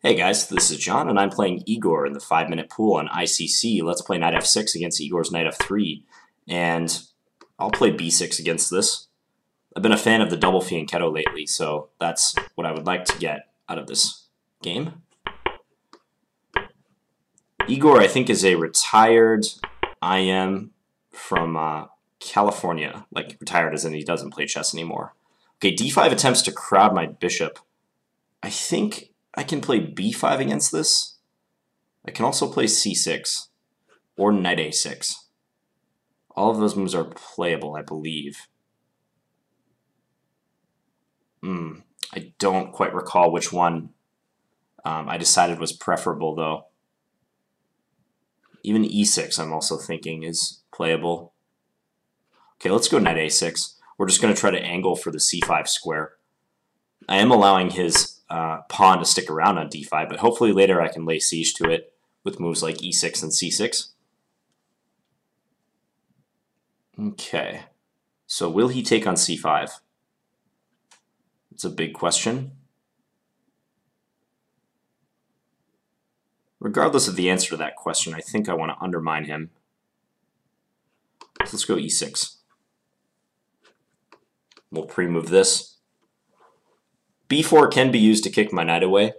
Hey guys, this is John, and I'm playing Igor in the 5-minute pool on ICC. Let's play knight f6 against Igor's knight f3, and I'll play b6 against this. I've been a fan of the double fianchetto lately, so that's what I would like to get out of this game. Igor, I think, is a retired IM from California, like retired as in he doesn't play chess anymore. Okay, d5 attempts to crowd my bishop. I think I can play b5 against this. I can also play c6 or knight a6. All of those moves are playable, I believe. I don't quite recall which one I decided was preferable, though. Even e6, I'm also thinking, is playable. Okay, let's go knight a6. We're just going to try to angle for the c5 square. I am allowing his pawn to stick around on d5, but hopefully later I can lay siege to it with moves like e6 and c6. Okay, so will he take on c5? It's a big question. Regardless of the answer to that question, I think I want to undermine him. So let's go e6. We'll pre-move this. b4 can be used to kick my knight away,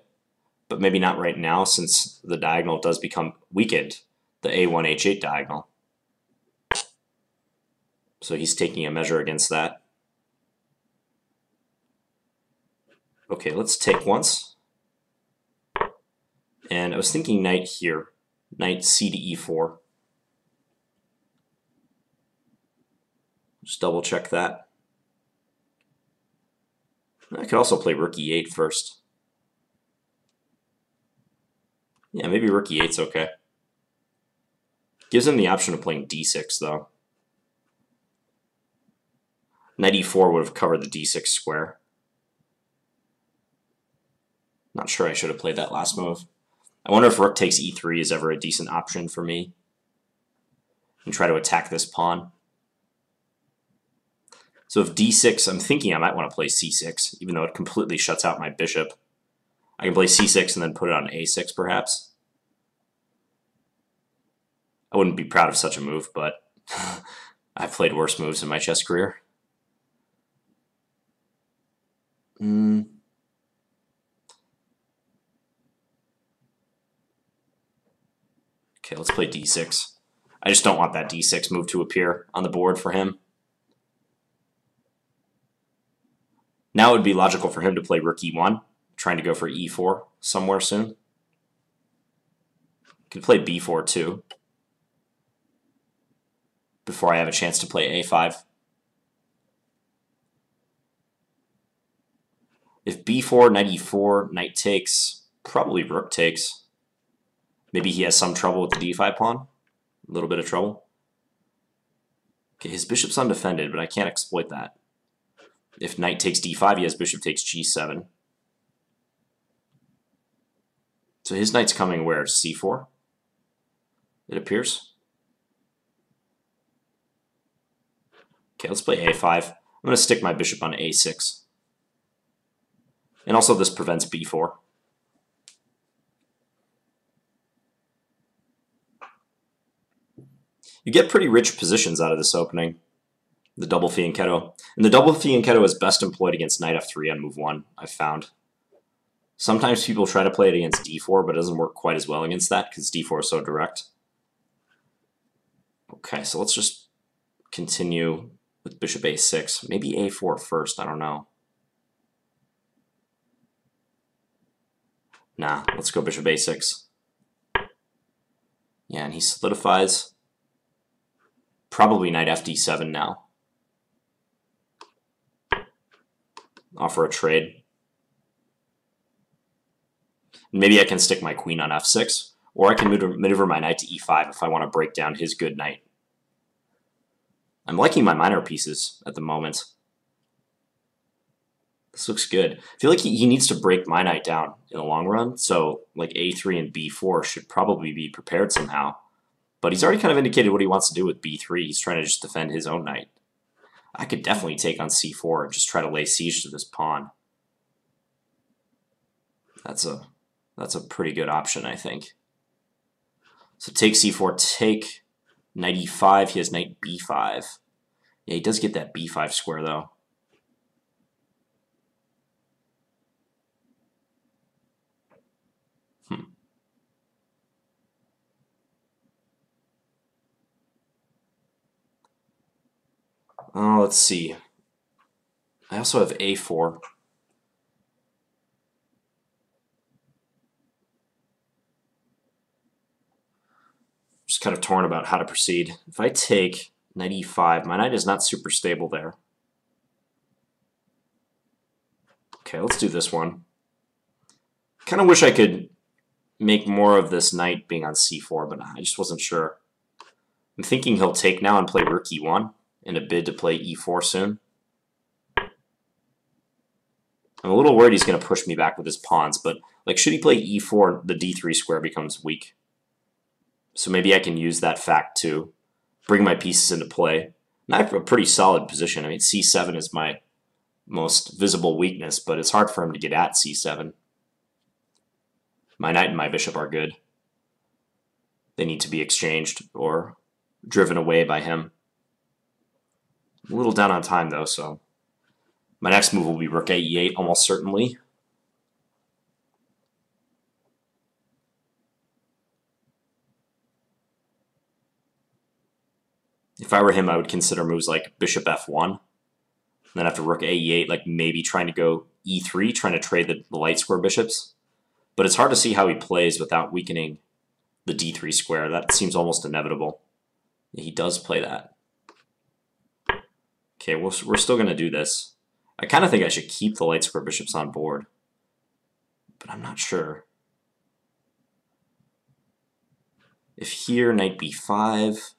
but maybe not right now since the diagonal does become weakened, the a1, h8 diagonal. So he's taking a measure against that. Okay, let's take once. And I was thinking knight here, knight c to e4. Just double check that. I could also play rook e8 first. Yeah, maybe rook e8's okay. Gives him the option of playing d6, though. Knight e4 would have covered the d6 square. Not sure I should have played that last move. I wonder if rook takes e3 is ever a decent option for me. And try to attack this pawn. So if d6, I'm thinking I might want to play c6, even though it completely shuts out my bishop. I can play c6 and then put it on a6, perhaps. I wouldn't be proud of such a move, but I've played worse moves in my chess career. Okay, let's play d6. I just don't want that d6 move to appear on the board for him. Now it would be logical for him to play rook e1, trying to go for e4 somewhere soon. Could play b4 too, before I have a chance to play a5. If b4, knight e4, knight takes, probably rook takes. Maybe he has some trouble with the d5 pawn. A little bit of trouble. Okay, his bishop's undefended, but I can't exploit that. If knight takes d5, he has bishop takes g7. So his knight's coming where? c4? It appears. Okay, let's play a5. I'm going to stick my bishop on a6. And also this prevents b4. You get pretty rich positions out of this opening, the double fianchetto. And the double fianchetto is best employed against knight f3 on move 1, I've found. Sometimes people try to play it against d4, but it doesn't work quite as well against that because d4 is so direct. Okay, so let's just continue with bishop a6. Maybe a4 first, I don't know. Nah, let's go bishop a6. Yeah, and he solidifies. Probably knight fd7 now. Offer a trade. Maybe I can stick my queen on f6, or I can maneuver my knight to e5 if I want to break down his good knight. I'm liking my minor pieces at the moment. This looks good. I feel like he needs to break my knight down in the long run, so like a3 and b4 should probably be prepared somehow. But he's already kind of indicated what he wants to do with b3. He's trying to just defend his own knight. I could definitely take on c4 and just try to lay siege to this pawn. That's a That's a pretty good option, I think. So take c4, take knight e5. He has knight b5. Yeah, he does get that b5 square, though. Oh, let's see. I also have a4. Just kind of torn about how to proceed. If I take knight e5, my knight is not super stable there. Okay, let's do this one. Kind of wish I could make more of this knight being on c4, but I just wasn't sure. I'm thinking he'll take now and play rook e1 in a bid to play e4 soon. I'm a little worried he's going to push me back with his pawns, but like, should he play e4, the d3 square becomes weak. So maybe I can use that fact to bring my pieces into play. And I have a pretty solid position. I mean, c7 is my most visible weakness, but it's hard for him to get at c7. My knight and my bishop are good. They need to be exchanged or driven away by him. I'm a little down on time, though, so my next move will be rook a e8, almost certainly. If I were him, I would consider moves like bishop f1. And then after rook a e8, like maybe trying to go e3, trying to trade the light square bishops. But it's hard to see how he plays without weakening the d3 square. That seems almost inevitable. He does play that. Okay, we're still going to do this. I kind of think I should keep the light square bishops on board, but I'm not sure. If here, knight b5,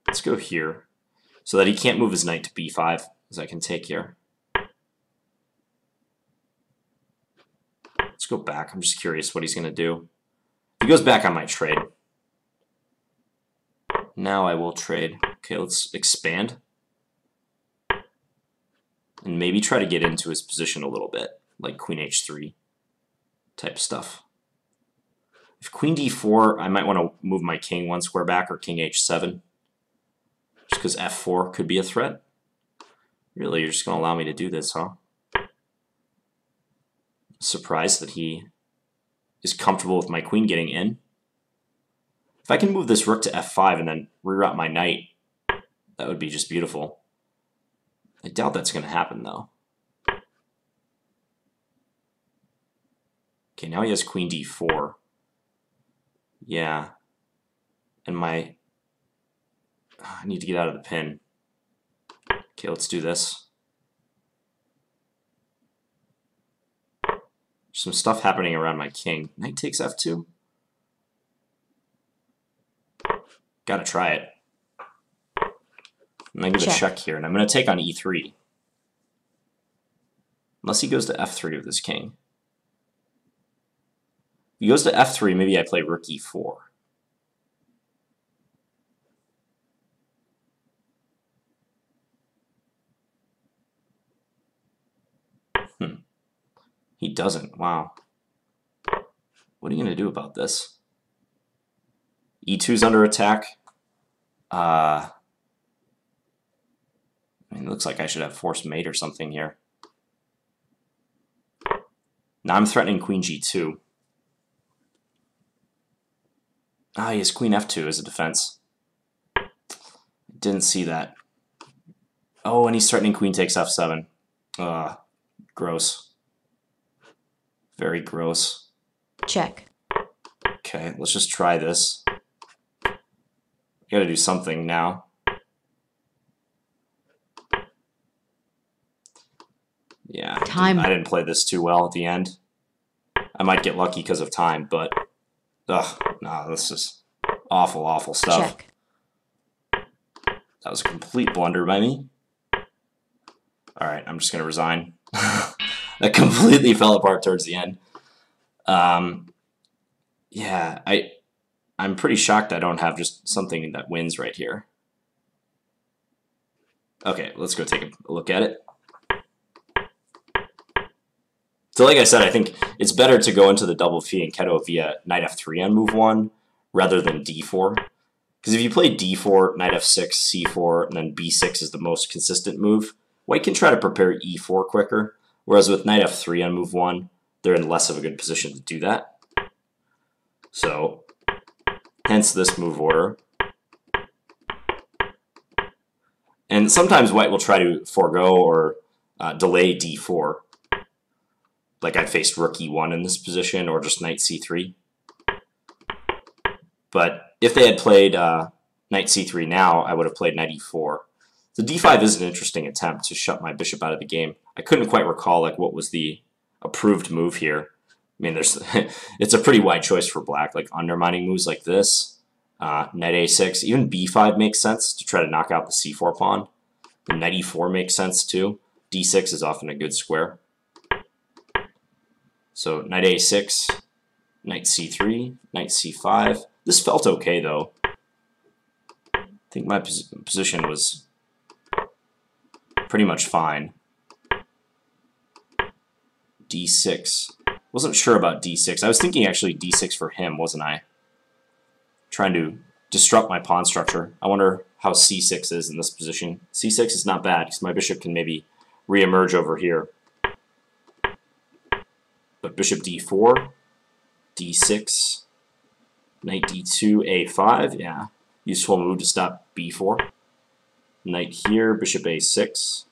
let's go here, so that he can't move his knight to b5, as I can take here. Let's go back. I'm just curious what he's going to do. If he goes back, I might trade. Now I will trade. Okay, let's expand. And maybe try to get into his position a little bit, like queen h3 type stuff. If queen d4, I might want to move my king one square back, or king h7, just because f4 could be a threat. Really, you're just going to allow me to do this, huh? Surprised that he is comfortable with my queen getting in. If I can move this rook to f5 and then reroute my knight, that would be just beautiful. I doubt that's going to happen, though. Okay, now he has queen d4. Yeah. And I need to get out of the pin. Okay, let's do this. There's some stuff happening around my king. Knight takes f2. Gotta try it. And I get a check here, and I'm going to take on e3. Unless he goes to f3 with his king. If he goes to f3, maybe I play rook e4. He doesn't. Wow. What are you going to do about this? e2's under attack. I mean, it looks like I should have forced mate or something here. Now I'm threatening queen g2. Ah, he has queen f2 as a defense. Didn't see that. Oh, and he's threatening queen takes f7. Gross. Very gross. Check. Okay, let's just try this. Gotta do something now. Yeah, Time. I didn't play this too well at the end. I might get lucky because of time, but no, this is awful, awful stuff. Check. That was a complete blunder by me. All right, I'm just gonna resign. That completely fell apart towards the end. Yeah, I'm pretty shocked I don't have just something that wins right here. Okay, let's go take a look at it. So like I said, I think it's better to go into the double fianchetto via knight f3 on move 1 rather than d4. Because if you play d4, knight f6, c4, and then b6 is the most consistent move, white can try to prepare e4 quicker, whereas with knight f3 on move 1, they're in less of a good position to do that. So, hence this move order. And sometimes white will try to forego or delay d4. Like I faced rook e1 in this position, or just knight c3. But if they had played knight c3 now, I would have played knight e4. So d5 is an interesting attempt to shut my bishop out of the game. I couldn't quite recall like what was the approved move here. I mean, there's it's a pretty wide choice for black, like undermining moves like this, knight a6, even b5 makes sense to try to knock out the c4 pawn. And knight e4 makes sense too. d6 is often a good square. So knight a6, knight c3, knight c5. This felt okay though. I think my position was pretty much fine. d6. Wasn't sure about d6. I was thinking actually d6 for him, wasn't I? Trying to disrupt my pawn structure. I wonder how c6 is in this position. c6 is not bad because my bishop can maybe re-emerge over here. But bishop d4, d6, knight d2, a5, yeah. Useful move to stop b4. Knight here, bishop a6.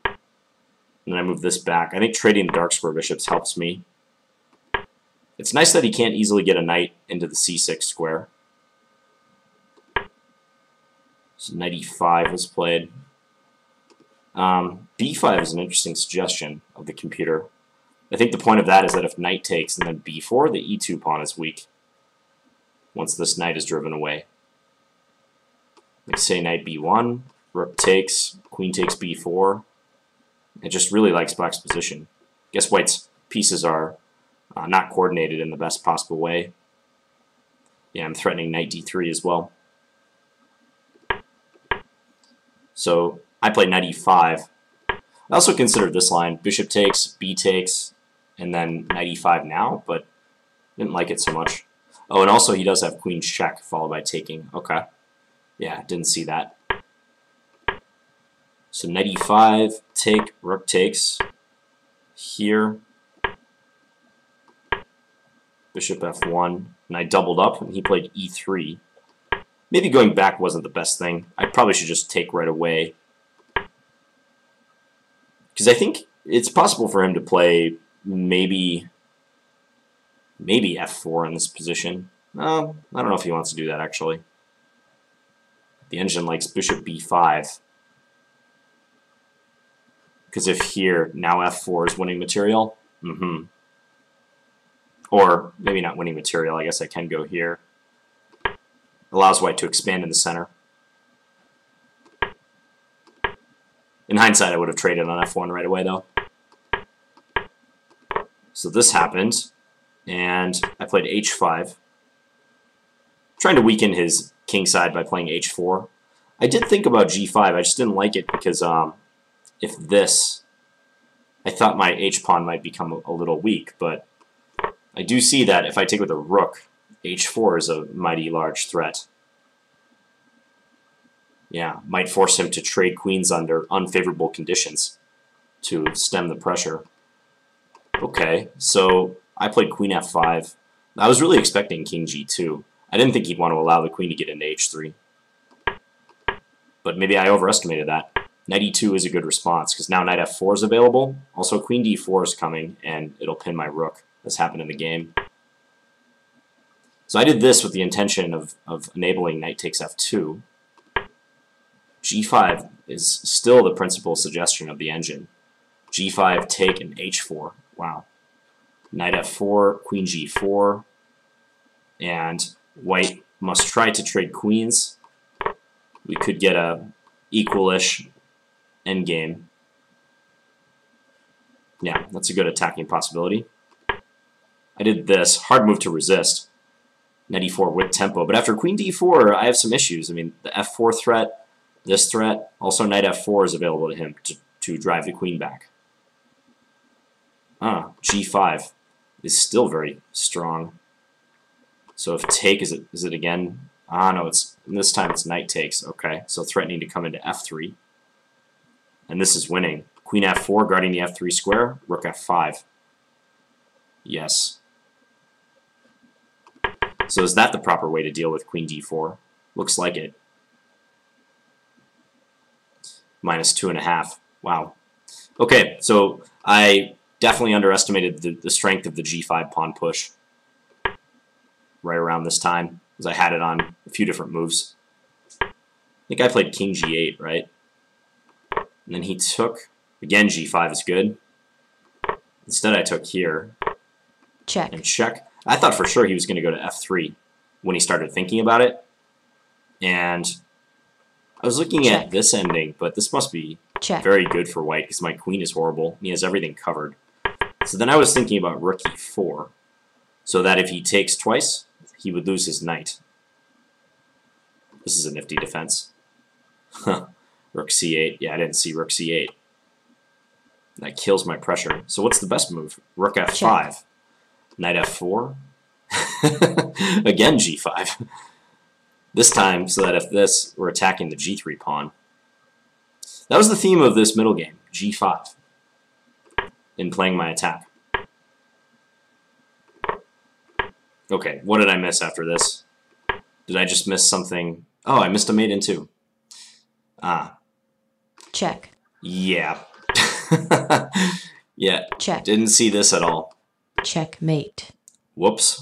And then I move this back. I think trading the dark square bishops helps me. It's nice that he can't easily get a knight into the c6 square. So knight e5 was played. b5 is an interesting suggestion of the computer. I think the point of that is that if knight takes and then b4, the e2 pawn is weak once this knight is driven away. Like say knight b1, rook takes, queen takes b4. It just really likes black's position. I guess white's pieces are not coordinated in the best possible way. Yeah, I'm threatening knight d3 as well. So I played knight e5. I also considered this line, bishop takes, b takes, and then knight e5 now, but didn't like it so much. Oh, and also he does have queen check followed by taking. Okay. Yeah, didn't see that. So knight e5, take, rook takes. Here, bishop f1, and I doubled up, and he played e3. Maybe going back wasn't the best thing. I probably should just take right away. Because I think it's possible for him to play maybe f4 in this position. I don't know if he wants to do that, actually. The engine likes bishop b5. Because if here, now f4 is winning material. Or maybe not winning material. I guess I can go here. Allows white to expand in the center. In hindsight, I would have traded on f1 right away, though. So this happened, and I played h5. Trying to weaken his king side by playing h4. I did think about g5. I just didn't like it because if this, I thought my h-pawn might become a little weak, but I do see that if I take with a rook, h4 is a mighty large threat. Yeah, might force him to trade queens under unfavorable conditions to stem the pressure. Okay, so I played queen f5. I was really expecting king g2. I didn't think he'd want to allow the queen to get into h3. But maybe I overestimated that. Knight e2 is a good response, because now knight f4 is available. Also, queen d4 is coming, and it'll pin my rook. This happened in the game. So I did this with the intention of enabling knight takes f2. g5 is still the principal suggestion of the engine. g5, take, and h4. Wow. Knight f4, queen g4, and white must try to trade queens. We could get a equal-ish endgame. Yeah, that's a good attacking possibility. I did this. Hard move to resist. Knight e4 with tempo. But after queen d4, I have some issues. I mean, the f4 threat, this threat, also knight f4 is available to him to drive the queen back. G5 is still very strong. So if take, is it again? No, this time it's knight takes. Okay, so threatening to come into F3. And this is winning. Queen F4, guarding the F3 square. Rook F5. Yes. So is that the proper way to deal with Queen D4? Looks like it. -2.5. Wow. Okay, so I definitely underestimated the strength of the G5 pawn push right around this time, because I had it on a few different moves. I think I played King G8, right? And then he took, again, G5 is good. Instead I took here. Check. And check. I thought for sure he was going to go to F3 when he started thinking about it. And I was looking at this ending, but this must be very good for white because my queen is horrible. And he has everything covered. So then I was thinking about rook e4, so that if he takes twice, he would lose his knight. This is a nifty defense. Rook c8. Yeah, I didn't see rook c8. That kills my pressure. So what's the best move? Rook f5. Knight f4. Again g5. This time, so that if this, we're attacking the g3 pawn. That was the theme of this middle game, g5, in playing my attack. Okay, what did I miss after this? Did I just miss something? Oh, I missed a mate in two. Check. Yeah. Yeah. Check. Didn't see this at all. Checkmate. Whoops.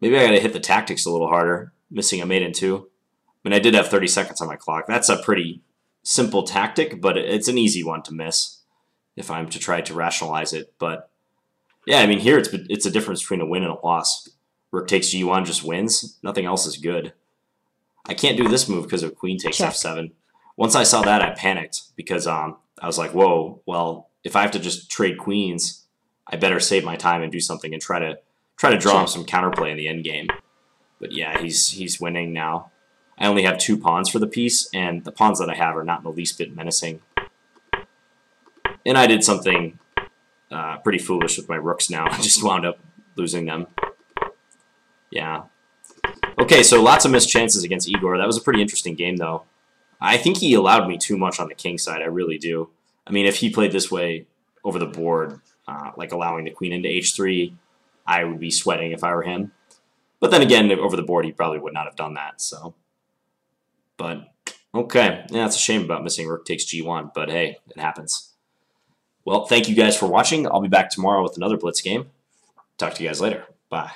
Maybe I gotta hit the tactics a little harder. Missing a mate in two. I mean, I did have 30 seconds on my clock. That's a pretty simple tactic, but it's an easy one to miss if I'm to try to rationalize it. But yeah, I mean, here it's a difference between a win and a loss. Rook takes g1 just wins. Nothing else is good. I can't do this move because of queen takes f7. Once I saw that, I panicked because I was like, whoa, well, if I have to just trade queens, I better save my time and do something and try to draw him some counterplay in the end game. But yeah, he's winning now. I only have 2 pawns for the piece, and the pawns that I have are not in the least bit menacing. And I did something pretty foolish with my rooks now. I just wound up losing them. Yeah. Okay, so lots of missed chances against Igor. That was a pretty interesting game, though. I think he allowed me too much on the king side. I really do. I mean, if he played this way over the board, like allowing the queen into h3, I would be sweating if I were him. But then again, over the board, he probably would not have done that. So, but okay, yeah, it's a shame about missing rook takes g1, but hey, it happens. Well, thank you guys for watching. I'll be back tomorrow with another Blitz game. Talk to you guys later. Bye.